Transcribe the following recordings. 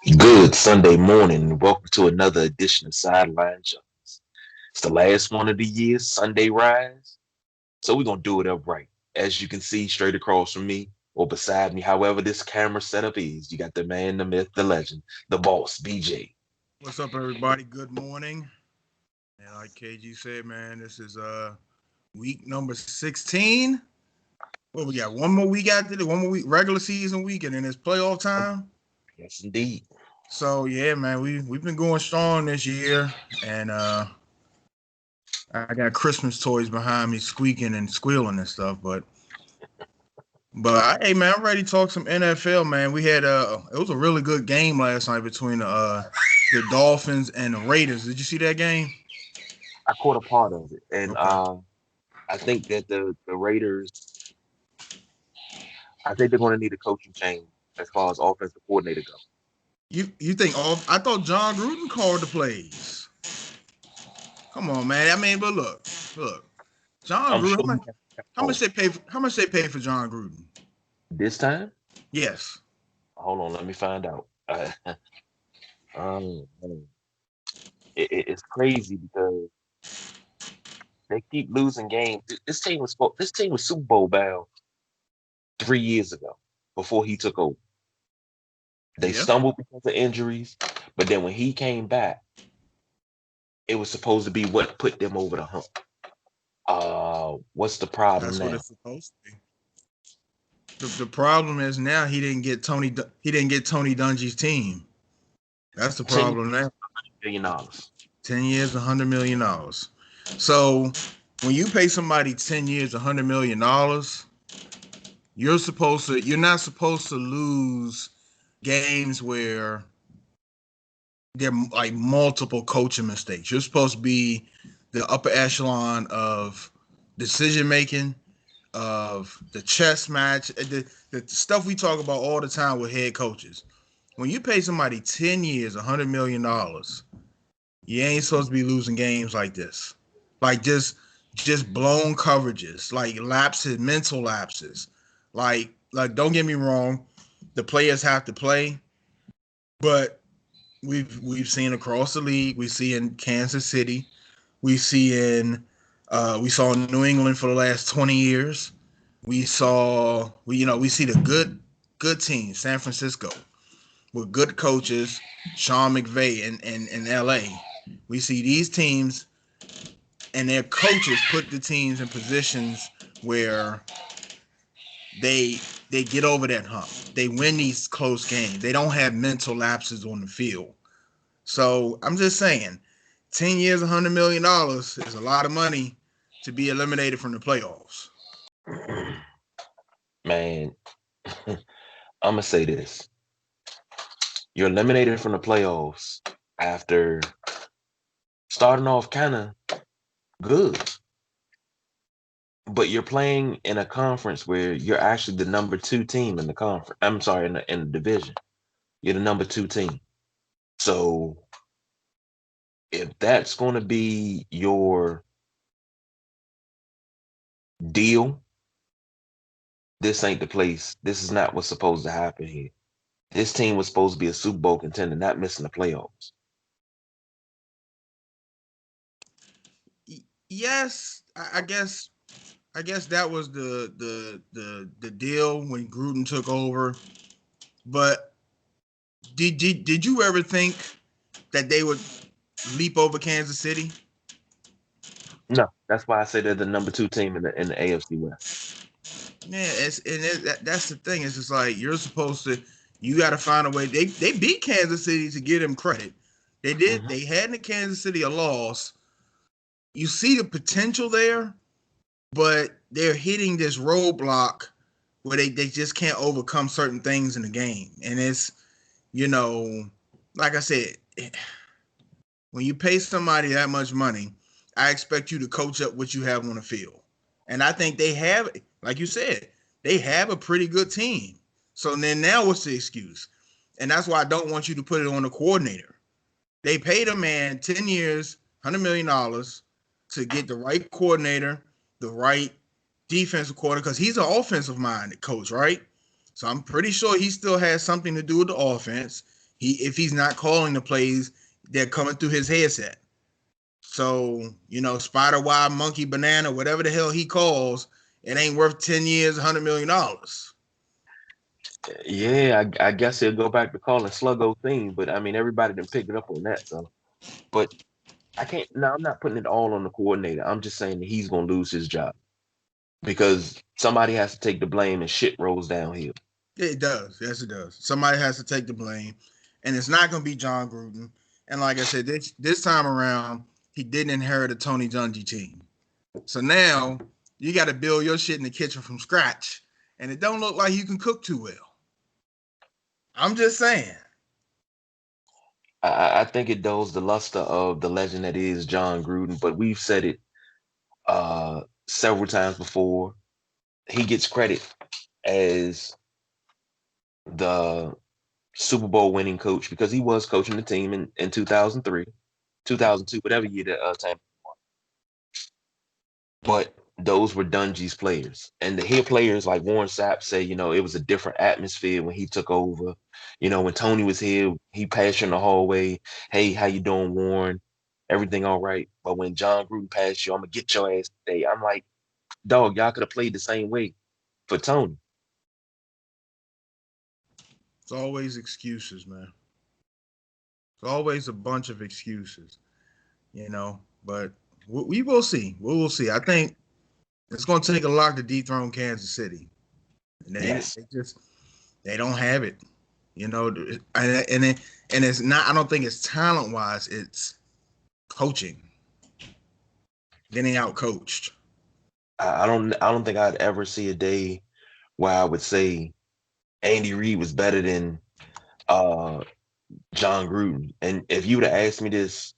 Good Sunday morning. Welcome to another edition of Sideline Junkies. It's the last one of the year, Sunday Rise. So we're gonna do it upright. As you can see, straight across from me or beside me, however this camera setup is, you got the man, the myth, the legend, the boss, BJ. What's up, everybody? Good morning. And like KG said, man, this is week number 16. What we got? One more week after this, one more week, regular season week, and then it's playoff time. Yes, indeed. So yeah, man, we've been going strong this year, and I got Christmas toys behind me squeaking and squealing and stuff. Hey, man, I'm ready to talk some NFL, man. We had it was a really good game last night between the Dolphins and the Raiders. Did you see that game? I caught a part of it, and Okay. I think that the Raiders, I think they're going to need a coaching change as far as offensive coordinator go. You think all? I thought John Gruden called the plays. Come on, man. I mean, but look, John I'm Gruden. sure he has to How much call they pay? How much they pay for John Gruden? this time. Yes. Hold on, let me find out. Man, it's crazy because they keep losing games. This team was Super Bowl bound 3 years ago before he took over. They Yeah. stumbled because of injuries, but then when he came back, it was supposed to be what put them over the hump. What's the problem That's what now? it's supposed to be. The problem is now he didn't get Tony. He didn't get Tony Dungy's team. That's the 10 problem now. million dollars. 10 years, $100 million. So when you pay somebody 10 years, $100 million, you're not supposed to lose games where they're like multiple coaching mistakes. You're supposed to be the upper echelon of decision making, of the chess match, the stuff we talk about all the time with head coaches. When you pay somebody 10 years, $100 million, you ain't supposed to be losing games like this. Like just blown coverages, like lapses, mental lapses. Like don't get me wrong, the players have to play, but we've seen across the league. We see in Kansas City. We saw in New England for the last 20 years. We see the good teams, San Francisco, with good coaches, Sean McVay in LA. We see these teams and their coaches put the teams in positions where they they get over that hump. They win these close games. They don't have mental lapses on the field. So I'm just saying, 10 years, $100 million is a lot of money to be eliminated from the playoffs. Man, I'm gonna say this. You're eliminated from the playoffs after starting off kind of good, but you're playing in a conference where you're actually the number two team in the conference. I'm sorry, in the division. You're the number two team. So if that's going to be your deal, this ain't the place. This is not what's supposed to happen here. This team was supposed to be a Super Bowl contender, not missing the playoffs. Yes, I guess that was the deal when Gruden took over. But did you ever think that they would leap over Kansas City? No, that's why I say they're the number two team in the AFC West. Yeah, that's the thing. It's just like you're supposed to. You got to find a way. They beat Kansas City to give them credit. They did. Hmm. They had in Kansas City a loss. You see the potential there, but they're hitting this roadblock where they just can't overcome certain things in the game. And it's, you know, like I said, when you pay somebody that much money, I expect you to coach up what you have on the field. And I think they have, like you said, they have a pretty good team. So then now what's the excuse? And that's why I don't want you to put it on the coordinator. They paid a man 10 years, $100 million to get the right coordinator, the right defensive coordinator, because he's an offensive minded coach, right? So I'm pretty sure he still has something to do with the offense. If he's not calling the plays, they're coming through his headset. So, spider wire, monkey, banana, whatever the hell he calls, it ain't worth 10 years, $100 million. Yeah, I guess he'll go back to calling Sluggo theme, but I mean everybody done picked it up on that. So, but I can't. No, I'm not putting it all on the coordinator. I'm just saying that he's gonna lose his job because somebody has to take the blame and shit rolls downhill. It does. Yes, it does. Somebody has to take the blame, and it's not going to be John Gruden. And like I said, this time around, he didn't inherit a Tony Dungy team. So now you got to build your shit in the kitchen from scratch, and it don't look like you can cook too well. I'm just saying. I think it dulls the luster of the legend that is John Gruden, but we've said it several times before. He gets credit as the Super Bowl winning coach because he was coaching the team in 2003, 2002, whatever year that time. But those were Dungy's players. And to hear players like Warren Sapp say, it was a different atmosphere when he took over. When Tony was here, he passed you in the hallway. Hey, how you doing, Warren? Everything all right. But when John Gruden passed you, I'm going to get your ass today. I'm like, dog, y'all could have played the same way for Tony. It's always excuses, man. It's always a bunch of excuses, but we will see. We will see. I think it's going to take a lot to dethrone Kansas City. And Yes. they don't have it, and it's not. I don't think it's talent wise. It's coaching. Getting out coached. I don't think I'd ever see a day where I would say Andy Reid was better than John Gruden. And if you would have asked me this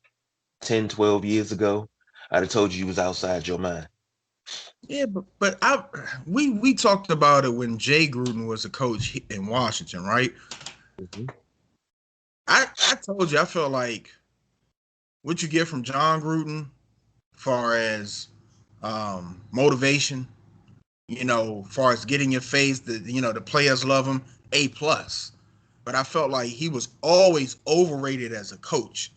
10, 12 years ago, I'd have told you you was outside your mind. Yeah, but we talked about it when Jay Gruden was a coach in Washington, right? Mm-hmm. I told you I felt like what you get from John Gruden, far as motivation, far as getting your face, the players love him, A+. But I felt like he was always overrated as a coach.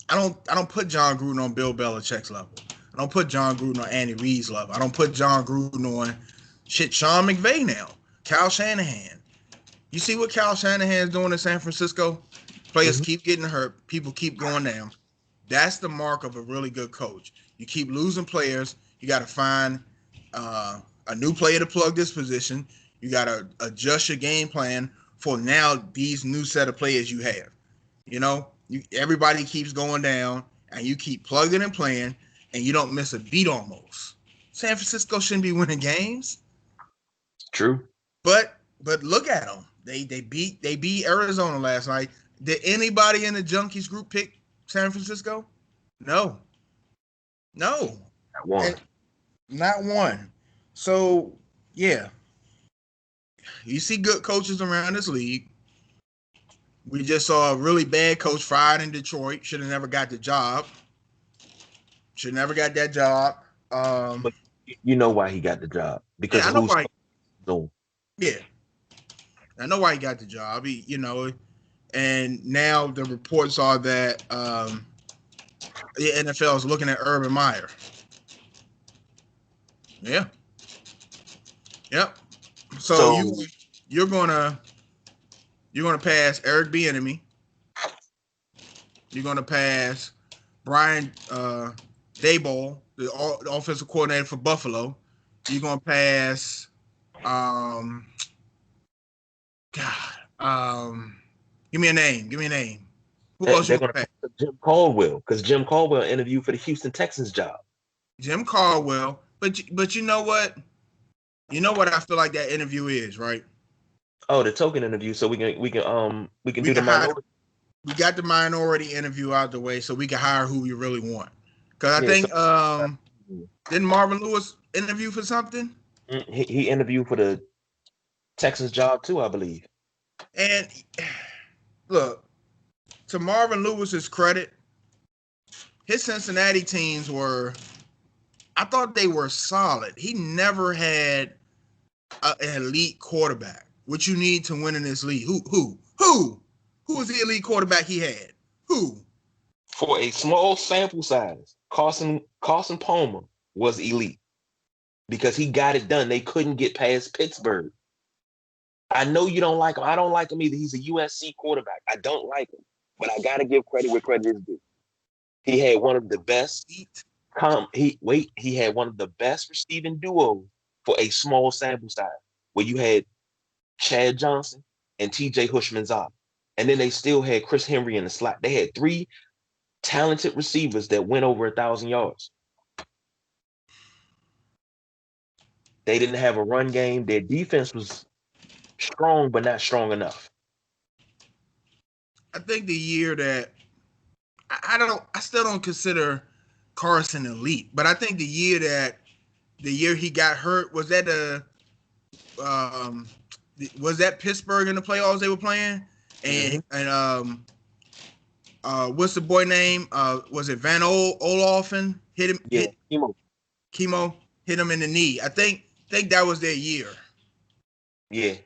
I don't put John Gruden on Bill Belichick's level. I don't put John Gruden on Andy Reid's level. I don't put John Gruden on Sean McVay now. Kyle Shanahan. You see what Kyle Shanahan's doing in San Francisco? Players Mm-hmm. keep getting hurt. People keep going down. That's the mark of a really good coach. You keep losing players. You got to find a new player to plug this position. You got to adjust your game plan for now these new set of players you have. Everybody keeps going down, and you keep plugging and playing, and you don't miss a beat almost. San Francisco shouldn't be winning games. True. But look at them. They beat Arizona last night. Did anybody in the Junkies group pick San Francisco? No. Not one. And not one. So yeah, you see good coaches around this league. We just saw a really bad coach fired in Detroit. Should have never got the job. Should never got that job. But you know why he got the job Yeah, because I of know who's why. doing. Yeah, I know why he got the job. And now the reports are that the NFL is looking at Urban Meyer. Yeah. Yep. So So you're gonna pass Eric Bieniemy. You're gonna pass Brian Daboll, the offensive coordinator for Buffalo. You're gonna pass God. Give me a name. Give me a name. Who else you they're gonna going to pass? pick Jim Caldwell because Jim Caldwell interviewed for the Houston Texans job. Jim Caldwell. But you know what? You know what I feel like that interview is, right? Oh, the token interview, so we can We do the can hire. minority. We got the minority interview out the way, so we can hire who we really want. Because I Yeah, so think didn't Marvin Lewis interview for something? he interviewed for the Texans job too, I believe. And look, to Marvin Lewis's credit, his Cincinnati teams were. I thought they were solid. He never had an elite quarterback, which you need to win in this league. Who Who was the elite quarterback he had? Who? For a small sample size, Carson Palmer was elite because he got it done. They couldn't get past Pittsburgh. I know you don't like him. I don't like him either. He's a USC quarterback. I don't like him, but I gotta give credit where credit is due. He had one of the best. He had one of the best receiving duos for a small sample size, where you had Chad Johnson and T.J. Hushmanzada, and then they still had Chris Henry in the slot. They had three talented receivers that went over 1,000 yards. They didn't have a run game. Their defense was strong, but not strong enough. I think the year that I still don't consider Carson elite, but I think the year he got hurt was was that Pittsburgh in the playoffs they were playing, what's the boy name? Was it Van Olofsen hit him? Yeah, Chemo hit him in the knee. I think that was their year. Yeah,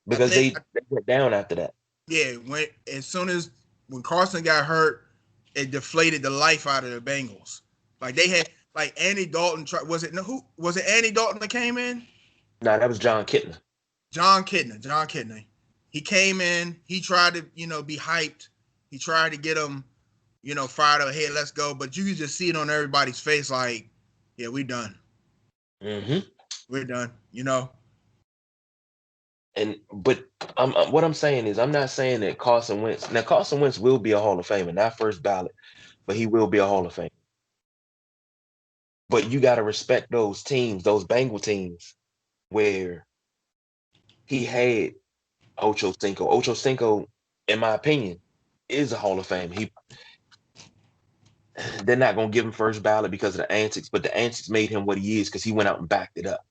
because they went down after that. Yeah, when Carson got hurt, it deflated the life out of the Bengals. Like they had Andy Dalton. Was it Andy Dalton that came in? No, that was John Kitna. John Kitna. He came in. He tried to be hyped. He tried to get them fired up. Hey, let's go. But you can just see it on everybody's face. Like, yeah, we done. Mm-hmm. We're done. But what I'm saying is, I'm not saying that Carson Wentz. Now, Carson Wentz will be a Hall of Famer, not first ballot, but he will be a Hall of Famer. But you got to respect those teams, those Bengal teams, where he had Ocho Cinco. Ocho Cinco, in my opinion, is a Hall of Fame. They're not going to give him first ballot because of the antics, but the antics made him what he is because he went out and backed it up.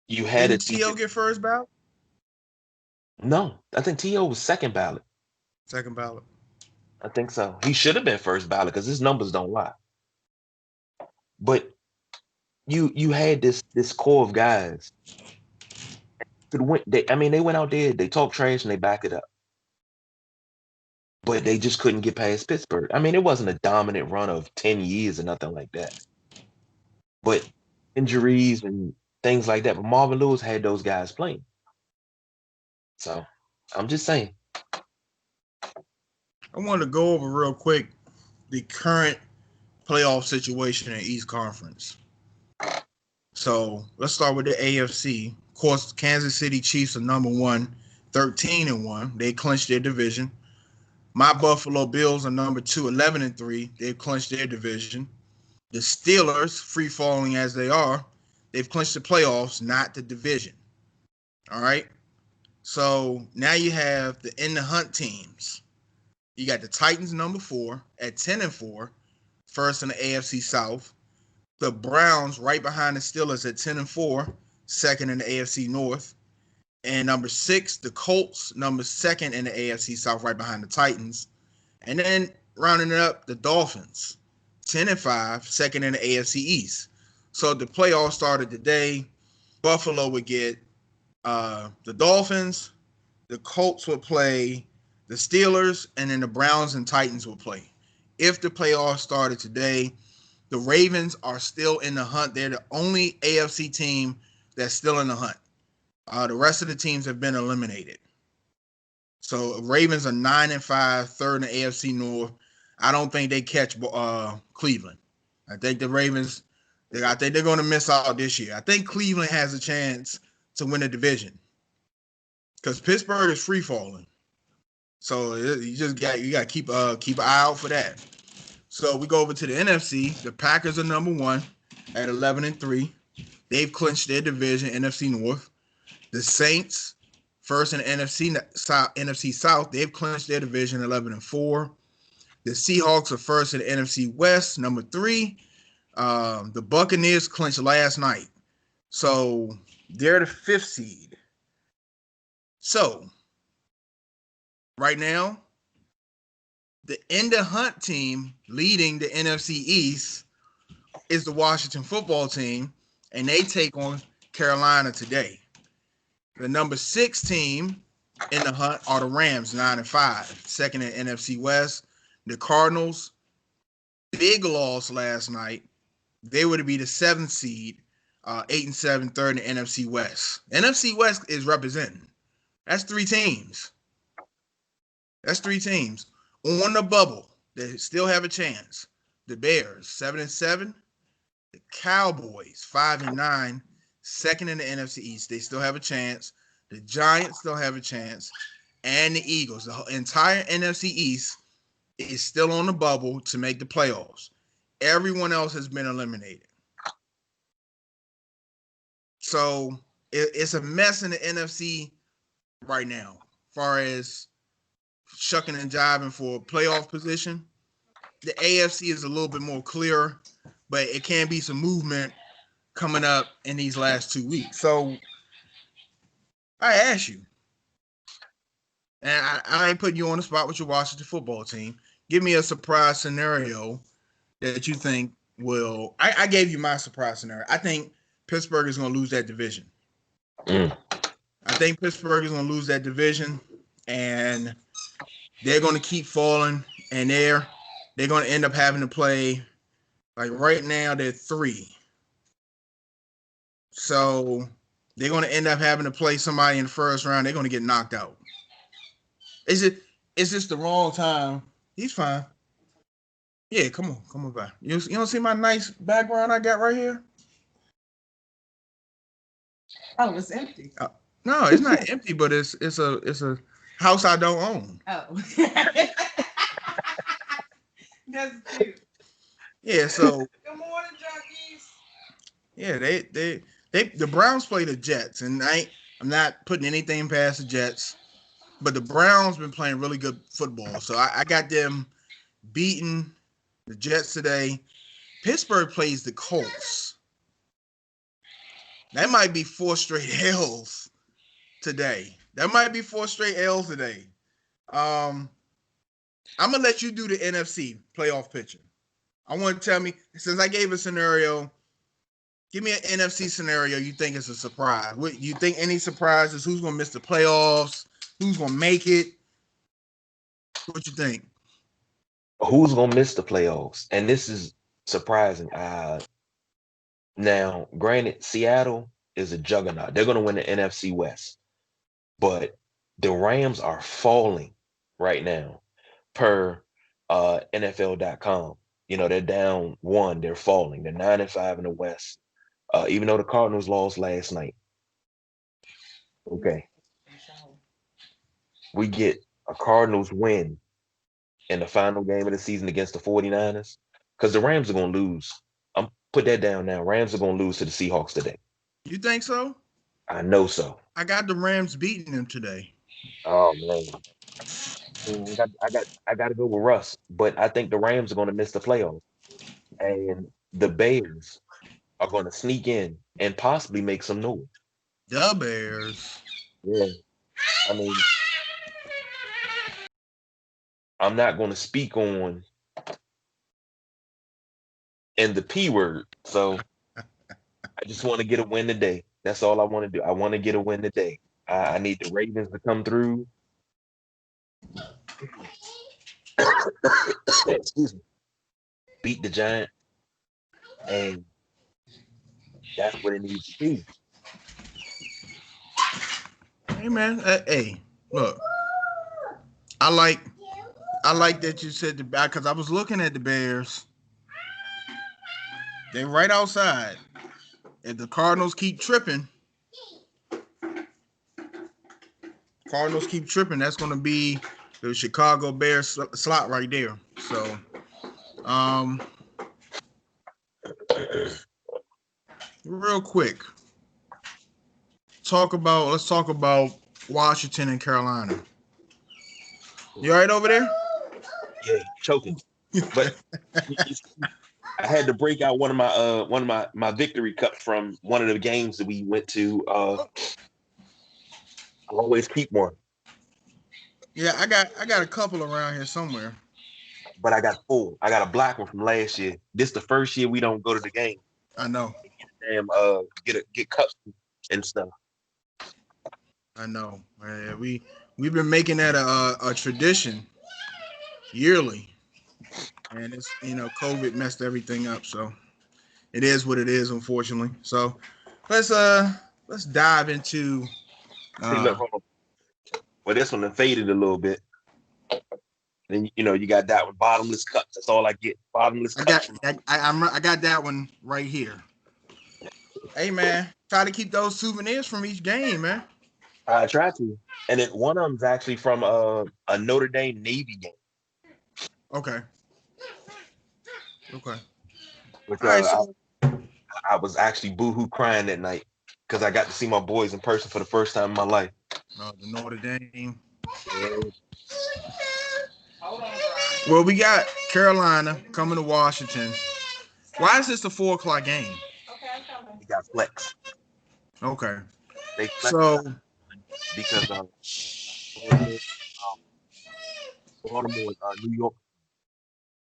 You had Didn't T.O. get first ballot? No, I think T.O. was second ballot. Second ballot. I think so. He should have been first ballot because his numbers don't lie. But you had this core of guys. They went out there, they talked trash and they backed it up. But they just couldn't get past Pittsburgh. I mean, it wasn't a dominant run of 10 years or nothing like that. But injuries and things like that. But Marvin Lewis had those guys playing. So I'm just saying. I want to go over real quick the current playoff situation in East Conference. So let's start with the AFC. Of course, Kansas City Chiefs are number one, 13-1. They clinched their division. My Buffalo Bills are number 2, 11-3. They've clinched their division. The Steelers, free falling as they are, they've clinched the playoffs, not the division. All right. So now you have the in the hunt teams. You got the Titans number 4 at 10-4, first in the AFC South. The Browns right behind the Steelers at 10-4, second in the AFC North. And number 6, the Colts, number 2nd in the AFC South, right behind the Titans. And then rounding it up, the Dolphins, 10-5, second in the AFC East. So if the playoffs started today, Buffalo would get the Dolphins, the Colts would play the Steelers, and then the Browns and Titans would play. If the playoffs started today, the Ravens are still in the hunt. They're the only AFC team that's still in the hunt. The rest of the teams have been eliminated. So Ravens are 9-5, third in the AFC North. I don't think they catch Cleveland. I think the Ravens, I think they're going to miss out this year. I think Cleveland has a chance to win the division because Pittsburgh is free falling. So you got to keep an eye out for that. So we go over to the NFC. The Packers are number 1 at 11-3. They've clinched their division, NFC North. The Saints, first in the NFC South, they've clinched their division, 11-4. The Seahawks are first in the NFC West, number 3. The Buccaneers clinched last night, so they're the 5th seed. So right now, the in the hunt team leading the NFC East is the Washington football team, and they take on Carolina today. The number 6 team in the hunt are the Rams, 9-5, second in NFC West. The Cardinals, big loss last night. They were to be the seventh seed, 8-7, third in the NFC West. NFC West is representing. That's three teams. That's three teams on the bubble that still have a chance. The Bears, 7-7. The Cowboys, 5-9, second in the NFC East. They still have a chance. The Giants still have a chance, and the Eagles. The entire NFC East is still on the bubble to make the playoffs. Everyone else has been eliminated. So it's a mess in the NFC right now, as far as shucking and jiving for playoff position. The AFC is a little bit more clear, but it can be some movement coming up in these last 2 weeks. So I ask you, and I ain't putting you on the spot with your Washington football team. Give me a surprise scenario that you think will. I gave you my surprise scenario. I think Pittsburgh is going to lose that division. Mm. I think Pittsburgh is going to lose that division, and they're going to keep falling, and they're going to end up having to play. Like right now, they're 3. So they're going to end up having to play somebody in the first round. They're going to get knocked out. It's just the wrong time. He's fine. Yeah, come on back. You don't see my nice background I got right here? Oh, it's empty. No, it's not empty, but it's a house I don't own. Oh. That's cute. Yeah, so Good morning, junkies. yeah, they the Browns play the Jets, and I'm not putting anything past the Jets, but the Browns been playing really good football. So I got them beating the Jets today. Pittsburgh plays the Colts. That might be 4 straight L's today. I'm gonna let you do the NFC playoff picture. I want to tell me, since I gave a scenario, give me an NFC scenario you think is a surprise. What you think any surprises? Who's gonna miss the playoffs? Who's gonna make it? What you think? Who's gonna miss the playoffs? And this is surprising. Now, granted, Seattle is a juggernaut. They're gonna win the NFC West, but the Rams are falling right now, per NFL.com. You know, they're down 1. They're falling. They're 9-5 in the West. Even though the Cardinals lost last night. Okay, we get a Cardinals win in the final game of the season against the 49ers, because the Rams are going to lose. I'm put that down now. Rams are going to lose to the Seahawks today. You think so? I know so. I got the Rams beating them today. Oh man, I got to go with Russ, but I think the Rams are going to miss the playoffs, and the Bears are going to sneak in and possibly make some noise. The Bears. Yeah, I mean, I'm not going to speak on and the P word, so I just want to get a win today. That's all I want to do. I want to get a win today. I need the Ravens to come through. Excuse me. Beat the Giants, and that's what it needs to be. Hey man, hey, look. I like that you said the back, because I was looking at the Bears. They're right outside. If the Cardinals keep tripping, that's going to be the Chicago Bears slot right there. So, real quick, let's talk about Washington and Carolina. You all right over there? Yeah, choking. But I had to break out one of my victory cups from one of the games that we went to. I always keep one. Yeah, I got a couple around here somewhere. But I got full. I got a black one from last year. This the first year we don't go to the game. I know. Damn, get cups and stuff. I know. We We've been making that a tradition yearly, and it's COVID messed everything up. So it is what it is, unfortunately. So let's dive into. See, look, hold on. Well, this one done faded a little bit. Then you got that one, bottomless cups. That's all I get. Bottomless I cups got from I got that one right here. Hey man, try to keep those souvenirs from each game, man. I tried to. And then one of them's actually from a Notre Dame Navy game. Okay. Okay. Which All right. So I was actually boohoo crying that night because I got to see my boys in person for the first time in my life. the Notre Dame. Yeah. Hold on, Brian. Well, we got Carolina coming to Washington. Why is this a 4 o'clock game? Okay, I'm coming. They got flex. Okay. They flex So because Baltimore, Baltimore, New York.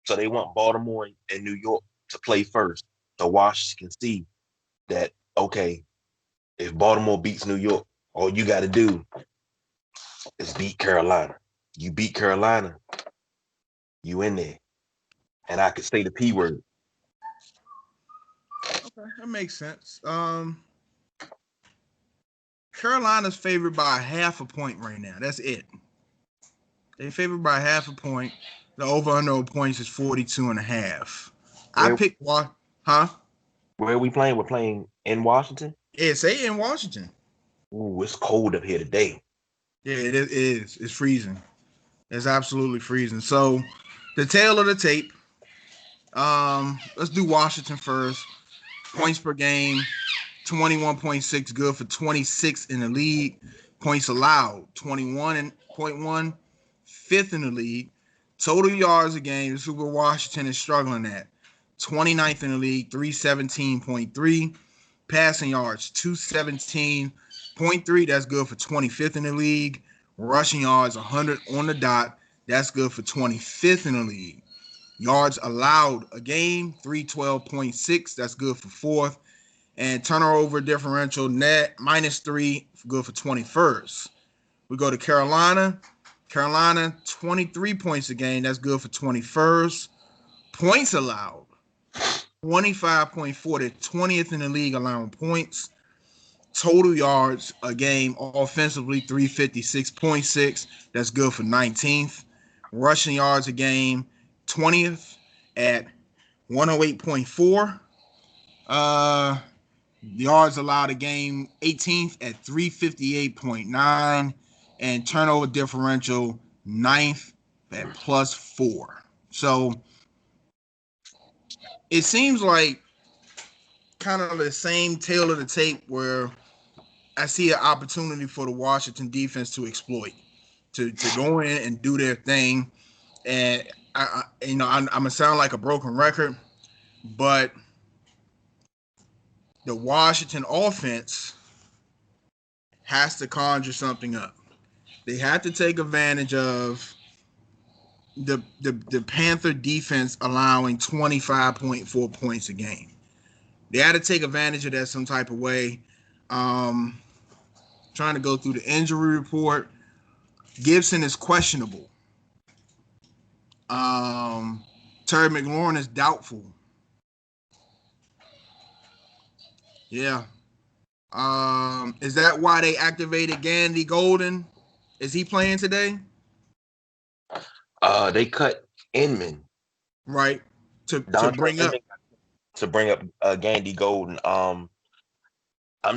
So they want Baltimore and New York to play first. So Washington can see that, okay, if Baltimore beats New York, all you got to do is beat Carolina. You beat Carolina, you in there. And I could say the P word. okay, that makes sense. Carolina's favored by 0.5 right now. That's it. They favored by 0.5. The over/under points is 42.5. I Where picked what? Huh? where are we playing? We're playing in Washington. Yeah, say in Washington. Ooh, it's cold up here today. Yeah, it is. It's freezing. It's absolutely freezing. So, the tail of the tape. Let's do Washington first. Points per game, 21.6, good for 26 in the league. Points allowed, 21.1, fifth in the league. Total yards a game, this is where Washington is struggling at. 29th in the league, 317.3. Passing yards, 217.3. That's good for 25th in the league. Rushing yards, 100 on the dot. That's good for 25th in the league. Yards allowed a game, 312.6. That's good for fourth. And turnover differential net -3, good for 21st. We go to Carolina. Carolina, 23 points a game. That's good for 21st. Points allowed, 25.4. They're 20th in the league allowing points. Total yards a game offensively, 356.6. That's good for 19th. Rushing yards a game, 20th at 108.4. Yards allowed a game, 18th at 358.9. And turnover differential, 9th at +4. So it seems like kind of the same tail of the tape where I see an opportunity for the Washington defense to exploit, to go in and do their thing. And I'm gonna sound like a broken record, but the Washington offense has to conjure something up. They have to take advantage of the Panther defense allowing 25.4 points a game. They had to take advantage of that some type of way. Trying to go through the injury report. Gibson is questionable. Terry McLaurin is doubtful. Yeah. Is that why they activated Gandy Golden? Is he playing today? They cut Inman, Right. To Dontrell bring up. Inman, to bring up Gandy Golden. I'm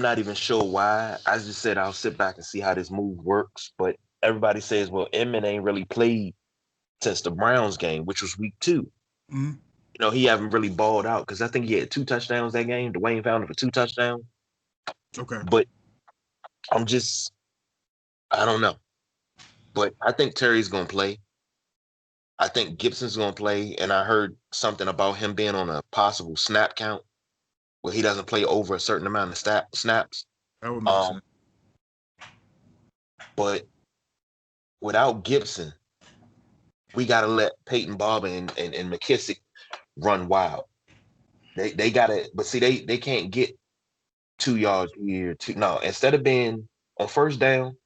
not even sure why. I just said I'll sit back and see how this move works. But everybody says, well, Inman ain't really played since the Browns game, which was week 2. Mm-hmm. He haven't really balled out because I think he had 2 touchdowns that game. Dwayne found him for 2 touchdowns. Okay. But I don't know. But I think Terry's going to play. I think Gibson's going to play. And I heard something about him being on a possible snap count where he doesn't play over a certain amount of snaps. That would make sense. But without Gibson, we got to let Peyton Barber and McKissick run wild. They got to, but see, they can't get 2 yards here. No, instead of being on first down,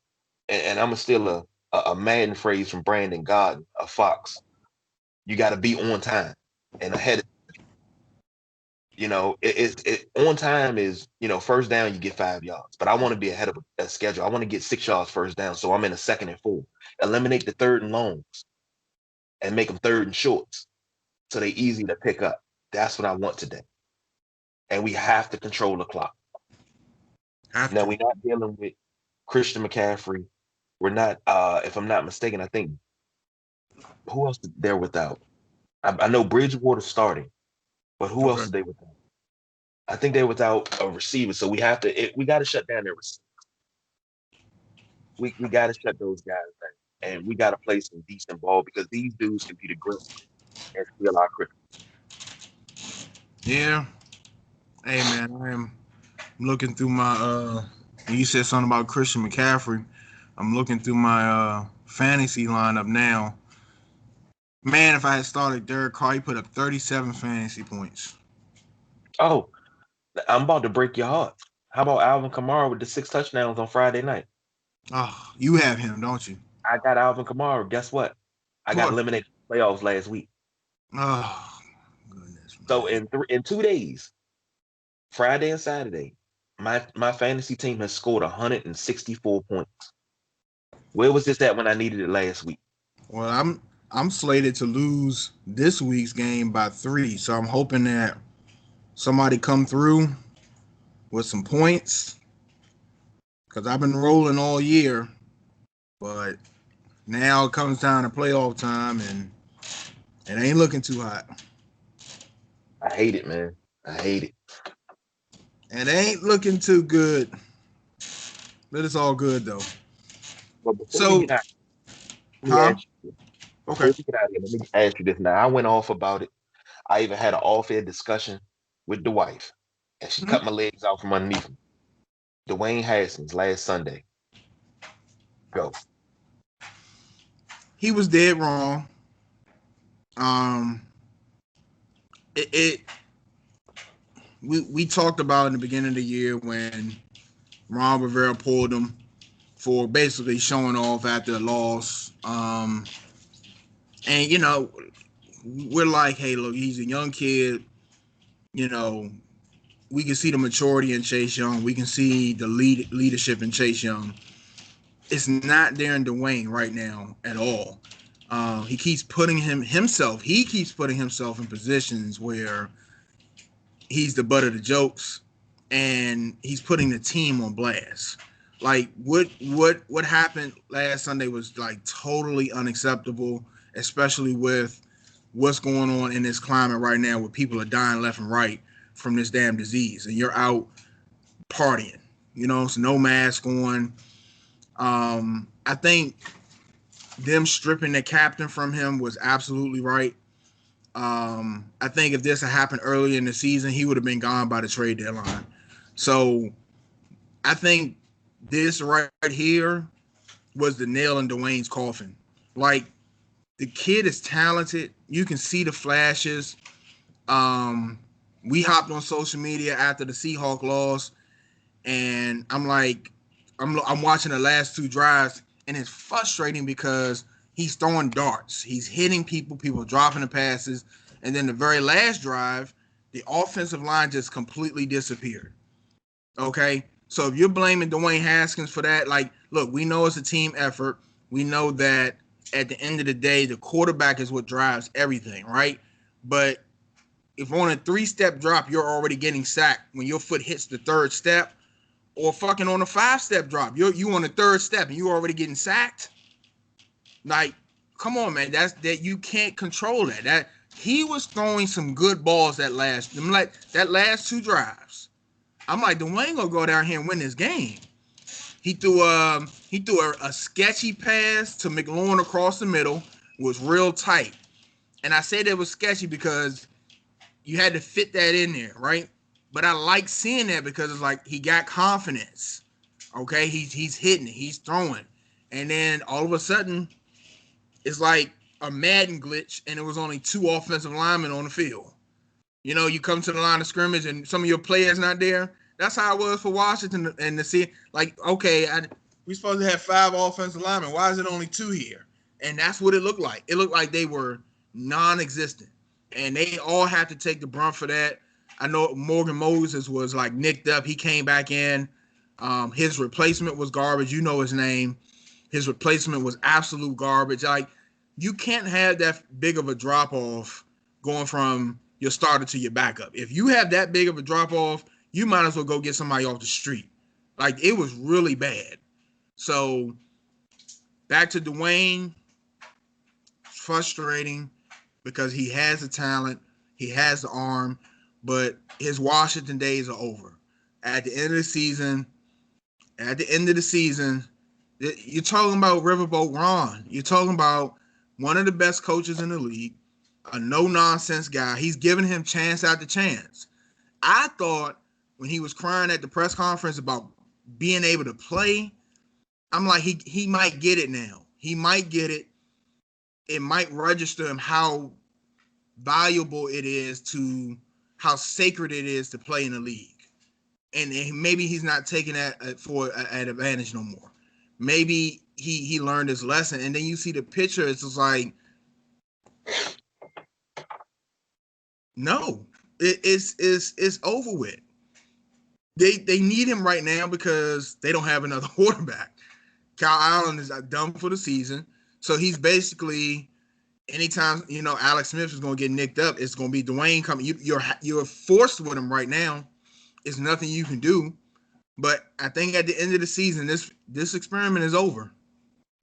and I'm still a Madden phrase from Brandon Garden, a Fox. You got to be on time and ahead. On time is, first down, you get 5 yards, but I want to be ahead of a schedule. I want to get 6 yards first down. So I'm in a 2nd and 4. Eliminate the 3rd and longs and make them 3rd and shorts. So they easy to pick up. That's what I want today. And we have to control the clock. Now we're not dealing with Christian McCaffrey. We're not, if I'm not mistaken, I think who else they're without? I know Bridgewater starting, but who else is they without? I think they're without a receiver. So we got to shut down their receivers. We got to shut those guys down. And we got to play some decent ball because these dudes can be the grip and steal our cricket. Yeah. Hey, man, I'm looking through my you said something about Christian McCaffrey. I'm looking through my fantasy lineup now. Man, if I had started Derek Carr, he put up 37 fantasy points. Oh, I'm about to break your heart. How about Alvin Kamara with the 6 touchdowns on Friday night? Oh, you have him, don't you? I got Alvin Kamara. Guess what? I got eliminated from the playoffs last week. Oh, goodness. Man. So in 2 days, Friday and Saturday, my fantasy team has scored 164 points. Where was this at when I needed it last week? Well, I'm slated to lose this week's game by 3, so I'm hoping that somebody come through with some points because I've been rolling all year, but now it comes down to playoff time and it ain't looking too hot. I hate it, man. I hate it. It ain't looking too good, but it's all good though. But before we get out, Okay. Let me ask you this now. I went off about it. I even had an off-air discussion with the wife, and she cut my legs out from underneath me. Dwayne Haskins last Sunday. Go. He was dead wrong. We talked about in the beginning of the year when Ron Rivera pulled him for basically showing off after a loss. And we're like, hey, look, he's a young kid. We can see the maturity in Chase Young. We can see the leadership in Chase Young. It's not there in Dwayne right now at all. He keeps putting himself in positions where he's the butt of the jokes and he's putting the team on blast. Like what happened last Sunday was like totally unacceptable, especially with what's going on in this climate right now where people are dying left and right from this damn disease and you're out partying, so no mask on. I think them stripping the captain from him was absolutely right. I think if this had happened earlier in the season, he would have been gone by the trade deadline. So I think this right here was the nail in Dwayne's coffin. Like, the kid is talented. You can see the flashes. We hopped on social media after the Seahawks loss, and I'm like, I'm watching the last 2 drives, and it's frustrating because he's throwing darts. He's hitting people dropping the passes. And then the very last drive, the offensive line just completely disappeared. Okay? So if you're blaming Dwayne Haskins for that, like, look, we know it's a team effort. We know that at the end of the day, the quarterback is what drives everything, right? But if on a 3-step drop, you're already getting sacked when your foot hits the 3rd step, or fucking on a 5-step drop, you on the 3rd step and you already getting sacked. Like, come on, man, that you can't control that. That he was throwing some good balls that last 2 drives. I'm like, Dwayne gonna go down here and win this game. He threw a sketchy pass to McLaurin across the middle, was real tight, and I say that was sketchy because you had to fit that in there, right? But I like seeing that because it's like he got confidence. Okay, he's hitting it, he's throwing, and then all of a sudden, it's like a Madden glitch, and it was only 2 offensive linemen on the field. You come to the line of scrimmage, and some of your players not there. That's how it was for Washington, and to see like, okay, We supposed to have 5 offensive linemen. Why is it only 2 here? And that's what it looked like. It looked like they were non-existent, and they all had to take the brunt for that. I know Morgan Moses was like nicked up. He came back in. His replacement was garbage. You know his name. His replacement was absolute garbage. Like, you can't have that big of a drop off going from your starter to your backup. If you have that big of a drop off, you might as well go get somebody off the street. Like, it was really bad. So back to Dwayne, frustrating because he has the talent, he has the arm, but his Washington days are over. At the end of the season, you're talking about Riverboat Ron. You're talking about one of the best coaches in the league, a no-nonsense guy. He's giving him chance after chance. I thought when he was crying at the press conference about being able to play, I'm like, he might get it now. He might get it. It might register him how valuable it is to, how sacred it is to play in the league. And maybe he's not taking that for an advantage no more. Maybe he learned his lesson. And then you see the picture, it's just like, no, it's over with. They need him right now because they don't have another quarterback. Kyle Allen is done for the season. So he's basically, anytime, Alex Smith is going to get nicked up, it's going to be Dwayne coming. You're forced with him right now. It's nothing you can do. But I think at the end of the season, this experiment is over.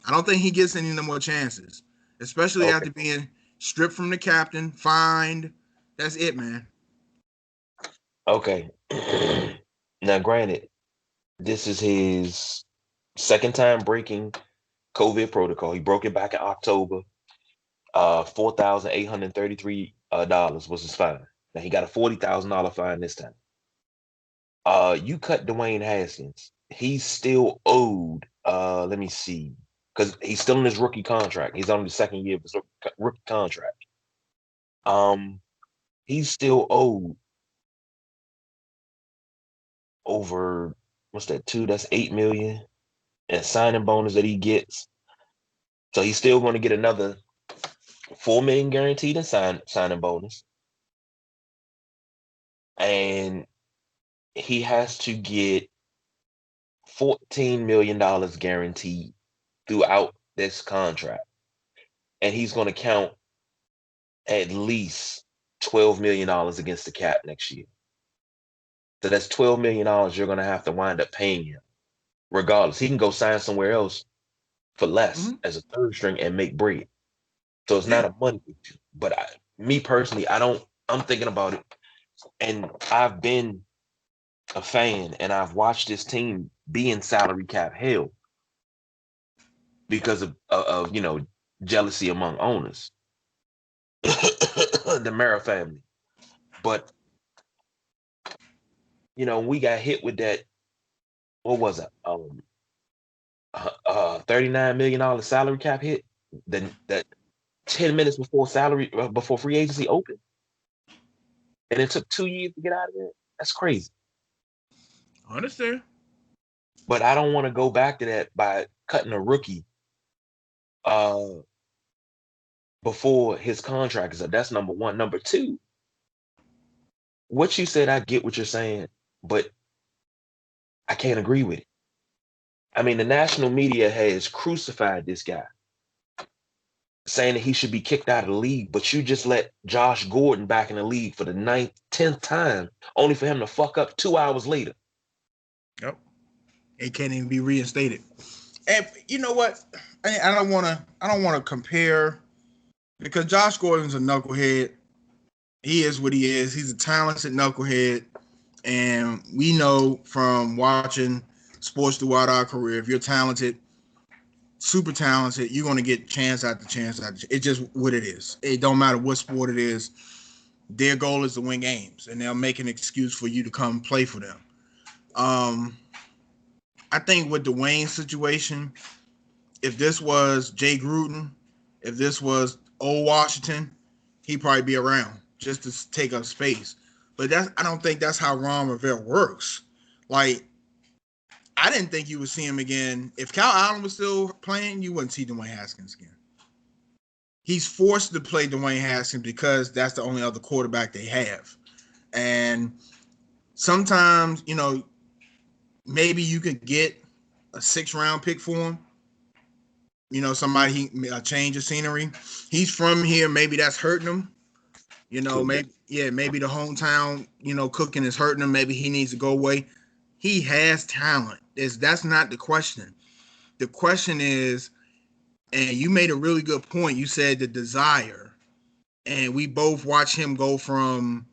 I don't think he gets any more chances, especially after being stripped from the captain, fined. That's it, man. Okay. Now, granted, this is his second time breaking COVID protocol. He broke it back in October. $4,833 was his fine. Now he got a $40,000 fine this time. You cut Dwayne Haskins. He's still owed. Let me see, because he's still in his rookie contract. He's on the second year of his rookie contract. He's still owed over, what's that, that's 8 million, and signing bonus that he gets. So he's still going to get another 4 million guaranteed in signing bonus. And he has to get $14 million guaranteed throughout this contract. And he's going to count at least $12 million against the cap next year. So that's $12 million you're going to have to wind up paying him. Regardless, he can go sign somewhere else for less as a third string and make bread. So it's not a money issue. But me personally, I'm thinking about it. And I've been a fan and I've watched this team be in salary cap hell because of jealousy among owners. The Mara family. But we got hit with that, what was it? $39 million salary cap hit. Then that 10 minutes before free agency opened. And it took 2 years to get out of it. That's crazy. I understand. But I don't want to go back to that by cutting a rookie before his contract is up. That's number one. Number two, what you said, I get what you're saying, but I can't agree with it. I mean, the national media has crucified this guy, saying that he should be kicked out of the league, but you just let Josh Gordon back in the league for the 9th, 10th time, only for him to fuck up 2 hours later. Yep. It can't even be reinstated. And you know what? I don't want to compare, because Josh Gordon's a knucklehead. He is what he is. He's a talented knucklehead. And we know from watching sports throughout our career, if you're talented, super talented, you're going to get chance after chance after chance. It's just what it is. It don't matter what sport it is. Their goal is to win games, and they'll make an excuse for you to come play for them. I think with the Wayne situation, if this was Jay Gruden, if this was old Washington, he'd probably be around just to take up space. But I don't think that's how Ron Rivera works. Like, I didn't think you would see him again. If Cal Allen was still playing, you wouldn't see Dwayne Haskins again. He's forced to play Dwayne Haskins because that's the only other quarterback they have. And sometimes, maybe you could get a 6th-round pick for him. Somebody a change of scenery. He's from here. Maybe that's hurting him. Maybe the hometown, cooking is hurting him. Maybe he needs to go away. He has talent. That's not the question. The question is, and you made a really good point. You said the desire, and we both watched him go from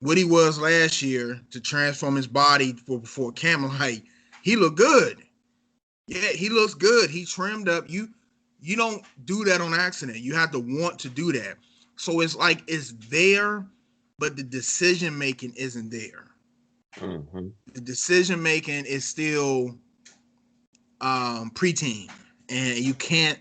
what he was last year to transform his body before camera. Like, he looked good. Yeah, he looks good. He trimmed up. You don't do that on accident. You have to want to do that. So it's like it's there, but the decision making isn't there. Mm-hmm. The decision making is still preteen, and you can't.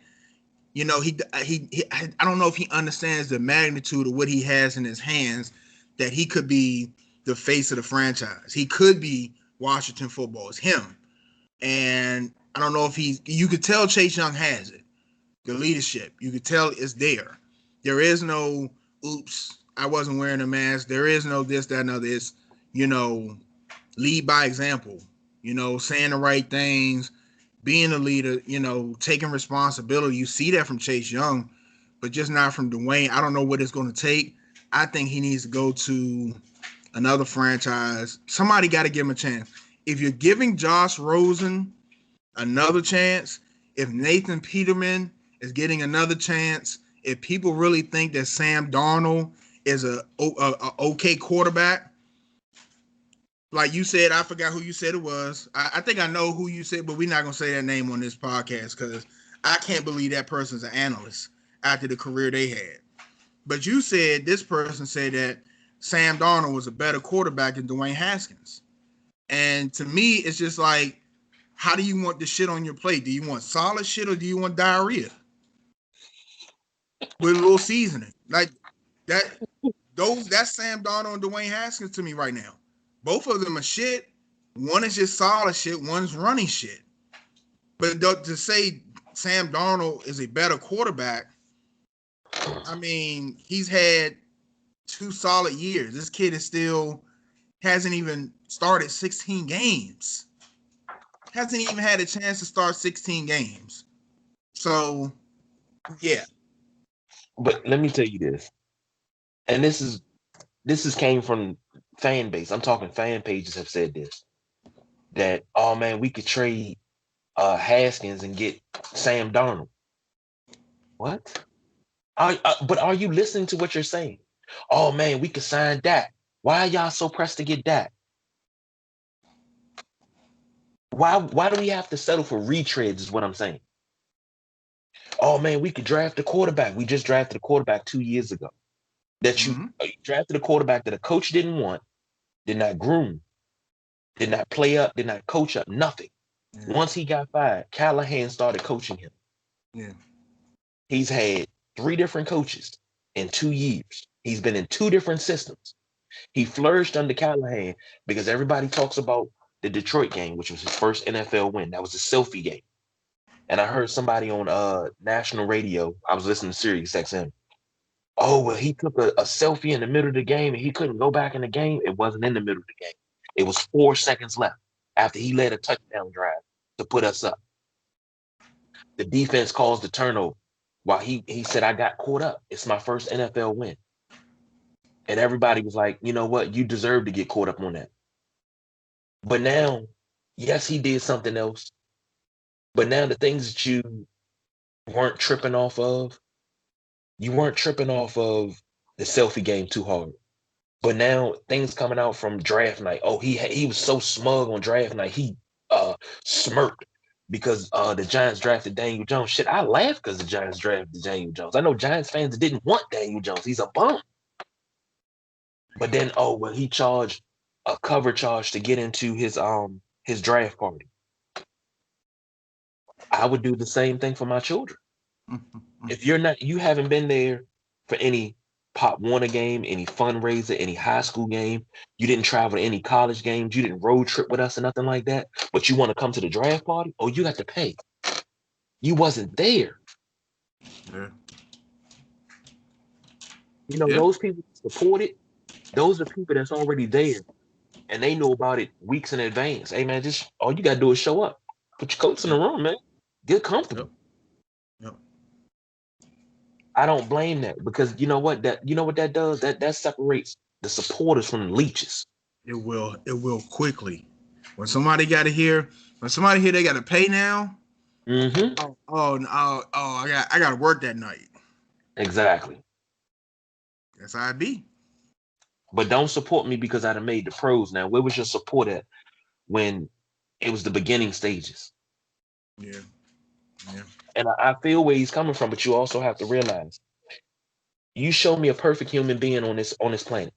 I don't know if he understands the magnitude of what he has in his hands. That he could be the face of the franchise. He could be Washington football. It's him, and I don't know if you could tell Chase Young has it. The leadership, you could tell it's there. There is no, oops, I wasn't wearing a mask. There is no this, that, and other. It's, lead by example, saying the right things, being a leader, taking responsibility. You see that from Chase Young, but just not from Dwayne. I don't know what it's going to take. I think he needs to go to another franchise. Somebody got to give him a chance. If you're giving Josh Rosen another chance, if Nathan Peterman is getting another chance, if people really think that Sam Darnold is a okay quarterback, like you said, I forgot who you said it was. I think I know who you said, but we're not going to say that name on this podcast because I can't believe that person's an analyst after the career they had. But you said this person said that Sam Darnold was a better quarterback than Dwayne Haskins. And to me, it's just like, how do you want the shit on your plate? Do you want solid shit or do you want diarrhea? With a little seasoning. Like that, that's Sam Darnold and Dwayne Haskins to me right now. Both of them are shit. One is just solid shit, one's running shit. But to say Sam Darnold is a better quarterback, I mean, he's had 2 solid years. This kid hasn't even started 16 games. Hasn't even had a chance to start 16 games. So, yeah. But let me tell you this, and this is came from fan base. I'm talking fan pages have said this, that, oh man, we could trade Haskins and get Sam Darnold. What? But are you listening to what you're saying? Oh man, we could sign Dak. Why are y'all so pressed to get Dak? Why do we have to settle for retreads is what I'm saying. Oh man, we could draft a quarterback. We just drafted a quarterback 2 years ago. That you drafted a quarterback that a coach didn't want, did not groom, did not play up, did not coach up, nothing. Yeah. Once he got fired, Callahan started coaching him. Yeah. He's had 3 different coaches in 2 years. He's been in 2 different systems. He flourished under Callahan because everybody talks about the Detroit game, which was his first NFL win. That was a selfie game. And I heard somebody on national radio, I was listening to Sirius XM. Oh, well, he took a selfie in the middle of the game and he couldn't go back in the game. It wasn't in the middle of the game. It was 4 seconds left after he led a touchdown drive to put us up. The defense caused the turnover while he said, I got caught up. It's my first NFL win. And everybody was like, you know what? You deserve to get caught up on that. But now, yes, he did something else. But now the things that you weren't tripping off of, you weren't tripping off of the selfie game too hard. But now things coming out from draft night. Oh, he was so smug on draft night. He smirked because the Giants drafted Daniel Jones. Shit, I laughed because the Giants drafted Daniel Jones. I know Giants fans didn't want Daniel Jones. He's a bum. But then, oh, well, he charged a cover charge to get into his draft party. I would do the same thing for my children. If you haven't been there for any Pop Warner game, any fundraiser, any high school game. You didn't travel to any college games. You didn't road trip with us or nothing like that. But you want to come to the draft party? Oh, you got to pay. You wasn't there. Yeah. You know, Yeah. those people support it. Those are people that's already there. And they know about it weeks in advance. Hey man, just all you gotta do is show up. Put your coats in the Yep. room, man. Get Yep. comfortable. Yep. I don't blame that because you know what that does? That separates the supporters from the leeches. It will. It will quickly. When somebody got to hear, when somebody hear they got to pay now. Mm-hmm. I got to work that night. Exactly. That's how it be. But don't support me because I done made the pros now. Where was your support at when it was the beginning stages? Yeah. Yeah. And I feel where he's coming from, but you also have to realize you show me a perfect human being on this planet,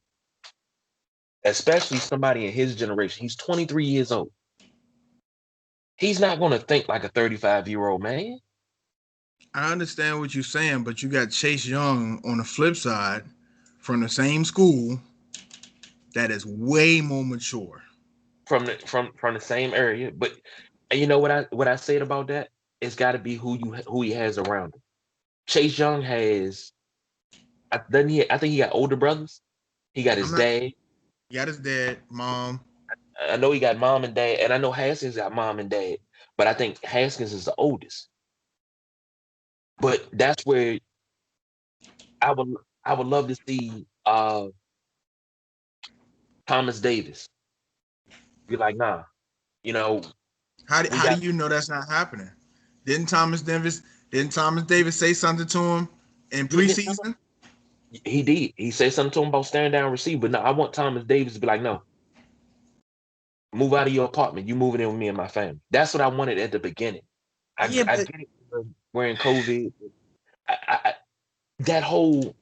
especially somebody in his generation. He's 23 years old. He's not going to think like a 35-year-old man. I understand what you're saying, but you got Chase Young on the flip side from the same school that is way more mature. From the same area. But and you know what I said about that? It's got to be who he has around him. Chase Young has, I think he got older brothers. He got I'm his not. dad. He got his dad, mom. I know he got mom and dad, and I know Haskins got mom and dad. But I think Haskins is the oldest. But that's where I would I would love to see Thomas Davis be like, nah, you know, we How do got you know that's not happening? Didn't Thomas Davis didn't Thomas Davis say something to him in yeah, preseason? he did. He said something to him about staring down receiver. But no, I want Thomas Davis to be like, no, move out of your apartment. You moving in with me and my family. That's what I wanted at the beginning. Yeah, I but get it. We're in COVID. That whole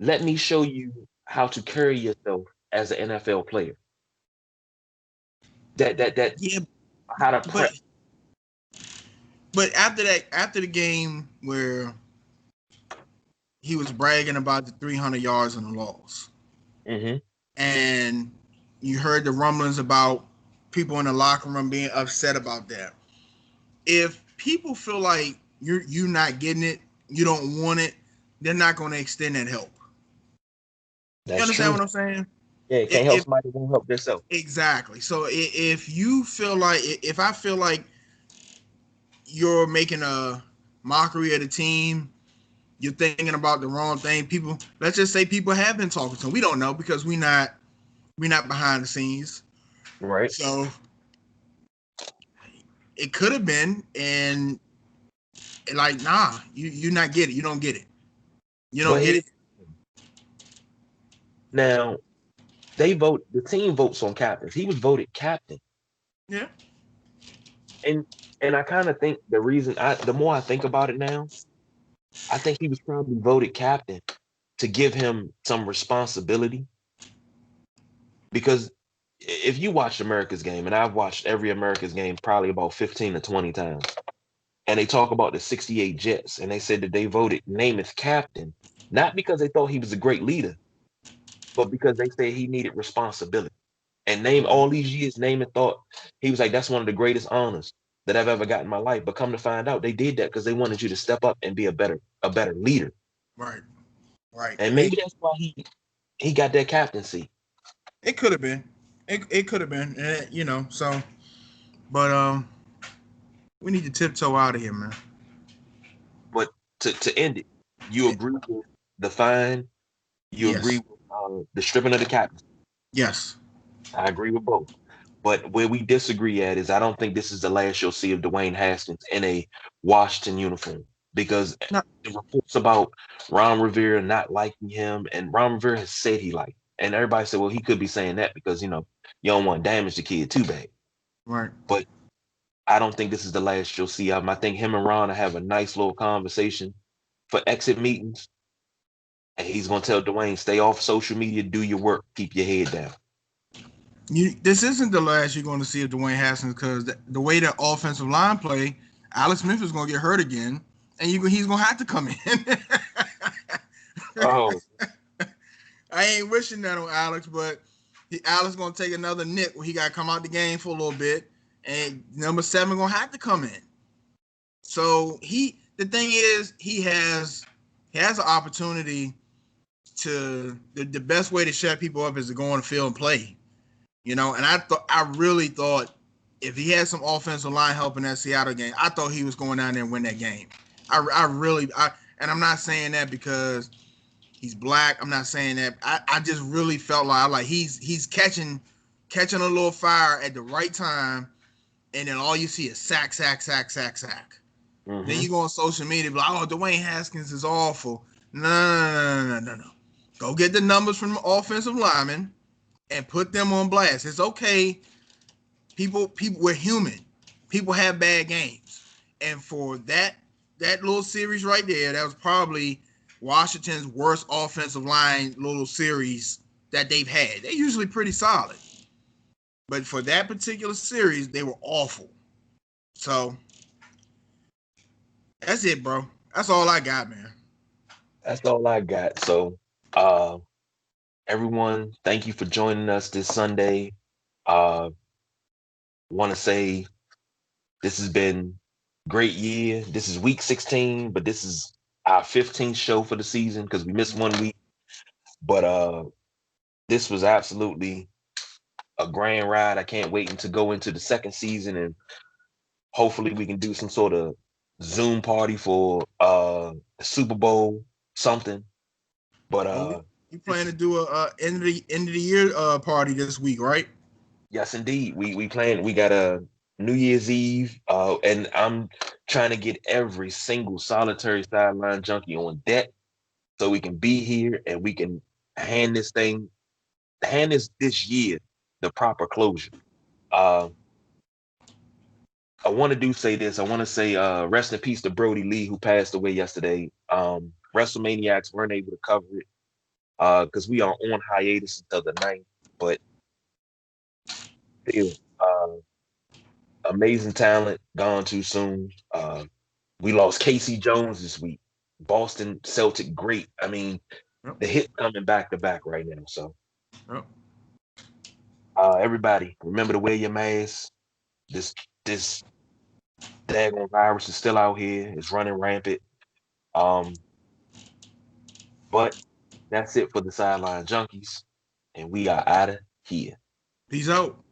let me show you how to carry yourself as an NFL player. That yeah, how to but prep. but after that, after the game where he was bragging about the 300 yards and the loss, Hmm. and you heard the rumblings about people in the locker room being upset about that. If people feel like you're not getting it, you don't want it, they're not going to extend that help. You That's understand true. what I'm saying? Yeah, can't help If somebody who won't help themselves. exactly. So if you feel like if I feel like you're making a mockery of the team, you're thinking about the wrong thing. People, let's just say people have been talking to him. We don't know because we're not behind the scenes. Right. So it could have been, and like, nah, you not get it. You don't get it. You don't But get it. now the team votes on captains. He was voted captain. Yeah. And I kind of think the more I think about it now, I think he was probably voted captain to give him some responsibility. Because if you watch America's game, and I've watched every America's game probably about 15 to 20 times, and they talk about the 68 Jets, and they said that they voted Namath captain, not because they thought he was a great leader, but because they said he needed responsibility. And name all these years, Namath thought he was like, that's one of the greatest honors that I've ever got in my life. But come to find out, they did that because they wanted you to step up and be a better leader. Right. Right. And maybe that's why he got that captaincy. It could have been. It could have been. So, but we need to tiptoe out of here, man. But to end it, you agree with the fine, you agree Yes. with the stripping of the captain. Yes. I agree with both. But where we disagree at is I don't think this is the last you'll see of Dwayne Haskins in a Washington uniform because No. the reports about Ron Rivera not liking him, and Ron Rivera has said he liked him. And everybody said, well, he could be saying that because, you don't want to damage the kid too bad. Right. But I don't think this is the last you'll see of him. I think him and Ron will have a nice little conversation for exit meetings. And he's going to tell Dwayne, stay off social media, do your work, keep your head down. This isn't the last you're going to see of Dwayne Haskins because the way the offensive line play, Alex Smith is going to get hurt again, and he's going to have to come in. Oh, I ain't wishing that on Alex, but Alex gonna take another nick when he got to come out the game for a little bit, and number 7 gonna have to come in. So the thing is, he has an opportunity to the best way to shut people up is to go on the field and play. And I really thought if he had some offensive line help in that Seattle game, I thought he was going down there and win that game. And I'm not saying that because he's black. I'm not saying that. I just really felt like he's catching a little fire at the right time, and then all you see is sack, sack, sack, sack, sack. Then Mm-hmm. you go on social media, be like, oh, Dwayne Haskins is awful. No. Go get the numbers from the offensive linemen and put them on blast. It's okay. People, we're human. People have bad games. And for that little series right there, that was probably Washington's worst offensive line little series that they've had. They're usually pretty solid. But for that particular series, they were awful. So that's it, bro. That's all I got, man. That's all I got. So, uh, everyone, thank you for joining us this Sunday. Want to say this has been great year. This is week 16, but this is our 15th show for the season because we missed 1 week. But this was absolutely a grand ride. I can't wait to go into the second season, and hopefully we can do some sort of Zoom party for the Super Bowl, something. But Well, we this plan to is do a end of the year party this week, right? yes indeed. We plan we got a New Year's Eve, and I'm trying to get every single solitary sideline junkie on deck so we can be here and we can hand this thing, hand this year the proper closure. Uh, I want to do say this. I want to say rest in peace to Brody Lee, who passed away yesterday. WrestleManiacs weren't able to cover it because we are on hiatus until the 9th. But still, amazing talent, gone too soon. We lost Casey Jones this week. Boston Celtic great. I mean, Yep. the hit coming back to back right now. So Yep. everybody, remember to wear your mask. This daggone virus is still out here. It's running rampant. Um, but that's it for the sideline junkies, and we are out of here. Peace out.